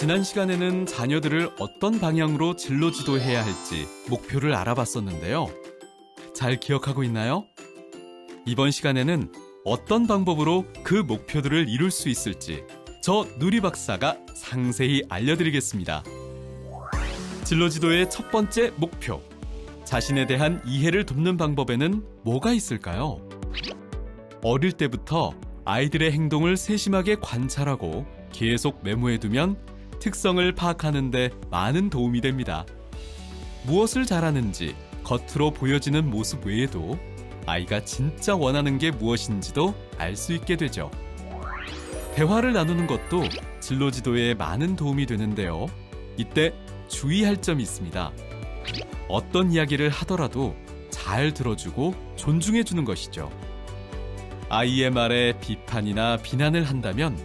지난 시간에는 자녀들을 어떤 방향으로 진로 지도해야 할지 목표를 알아봤었는데요. 잘 기억하고 있나요? 이번 시간에는 어떤 방법으로 그 목표들을 이룰 수 있을지 저 누리 박사가 상세히 알려드리겠습니다. 진로 지도의 첫 번째 목표, 자신에 대한 이해를 돕는 방법에는 뭐가 있을까요? 어릴 때부터 아이들의 행동을 세심하게 관찰하고 계속 메모해두면 특성을 파악하는 데 많은 도움이 됩니다. 무엇을 잘하는지 겉으로 보여지는 모습 외에도 아이가 진짜 원하는 게 무엇인지도 알 수 있게 되죠. 대화를 나누는 것도 진로 지도에 많은 도움이 되는데요. 이때 주의할 점이 있습니다. 어떤 이야기를 하더라도 잘 들어주고 존중해주는 것이죠. 아이의 말에 비판이나 비난을 한다면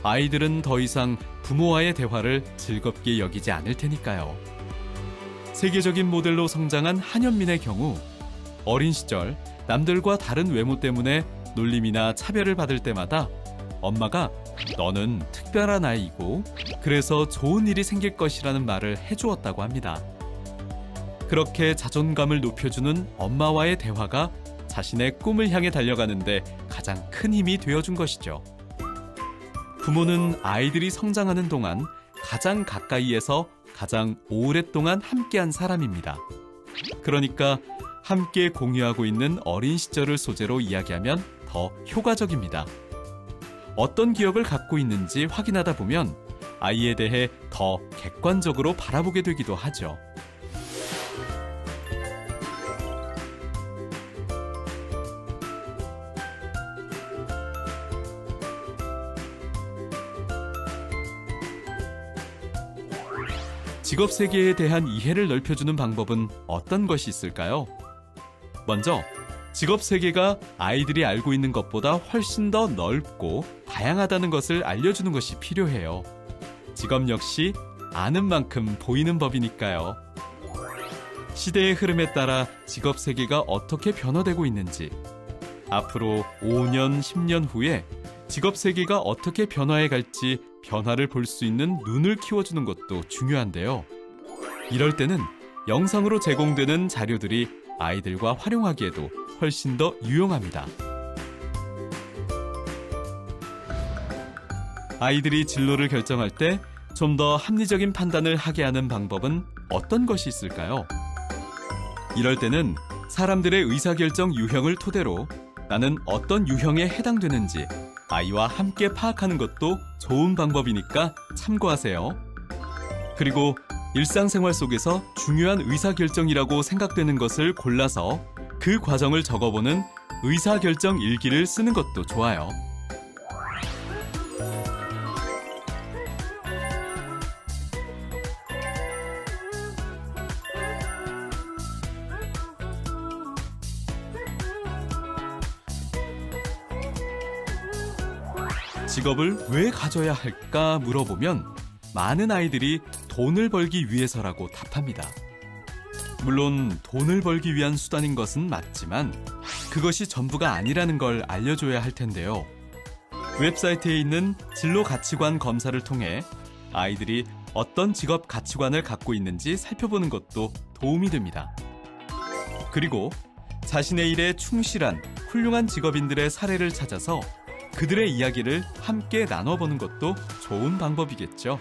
아이들은 더 이상 부모와의 대화를 즐겁게 여기지 않을 테니까요. 세계적인 모델로 성장한 한현민의 경우 어린 시절 남들과 다른 외모 때문에 놀림이나 차별을 받을 때마다 엄마가 너는 특별한 아이고 그래서 좋은 일이 생길 것이라는 말을 해주었다고 합니다. 그렇게 자존감을 높여주는 엄마와의 대화가 자신의 꿈을 향해 달려가는데 가장 큰 힘이 되어준 것이죠. 부모는 아이들이 성장하는 동안 가장 가까이에서 가장 오랫동안 함께한 사람입니다. 그러니까 함께 공유하고 있는 어린 시절을 소재로 이야기하면 더 효과적입니다. 어떤 기억을 갖고 있는지 확인하다 보면 아이에 대해 더 객관적으로 바라보게 되기도 하죠. 직업 세계에 대한 이해를 넓혀주는 방법은 어떤 것이 있을까요? 먼저, 직업 세계가 아이들이 알고 있는 것보다 훨씬 더 넓고 다양하다는 것을 알려주는 것이 필요해요. 직업 역시 아는 만큼 보이는 법이니까요. 시대의 흐름에 따라 직업 세계가 어떻게 변화되고 있는지, 앞으로 5년, 10년 후에 직업 세계가 어떻게 변화해 갈지 변화를 볼 수 있는 눈을 키워주는 것도 중요한데요. 이럴 때는 영상으로 제공되는 자료들이 아이들과 활용하기에도 훨씬 더 유용합니다. 아이들이 진로를 결정할 때 좀 더 합리적인 판단을 하게 하는 방법은 어떤 것이 있을까요? 이럴 때는 사람들의 의사결정 유형을 토대로 나는 어떤 유형에 해당되는지 아이와 함께 파악하는 것도 좋은 방법이니까 참고하세요. 그리고 일상생활 속에서 중요한 의사결정이라고 생각되는 것을 골라서 그 과정을 적어보는 의사결정 일기를 쓰는 것도 좋아요. 직업을 왜 가져야 할까 물어보면 많은 아이들이 돈을 벌기 위해서라고 답합니다. 물론 돈을 벌기 위한 수단인 것은 맞지만 그것이 전부가 아니라는 걸 알려줘야 할 텐데요. 웹사이트에 있는 진로 가치관 검사를 통해 아이들이 어떤 직업 가치관을 갖고 있는지 살펴보는 것도 도움이 됩니다. 그리고 자신의 일에 충실한 훌륭한 직업인들의 사례를 찾아서 그들의 이야기를 함께 나눠보는 것도 좋은 방법이겠죠.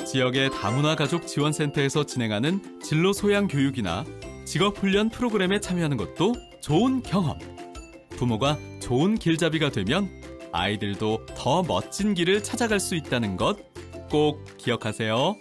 지역의 다문화 가족 지원센터에서 진행하는 진로 소양 교육이나 직업훈련 프로그램에 참여하는 것도 좋은 경험. 부모가 좋은 길잡이가 되면 아이들도 더 멋진 길을 찾아갈 수 있다는 것 꼭 기억하세요.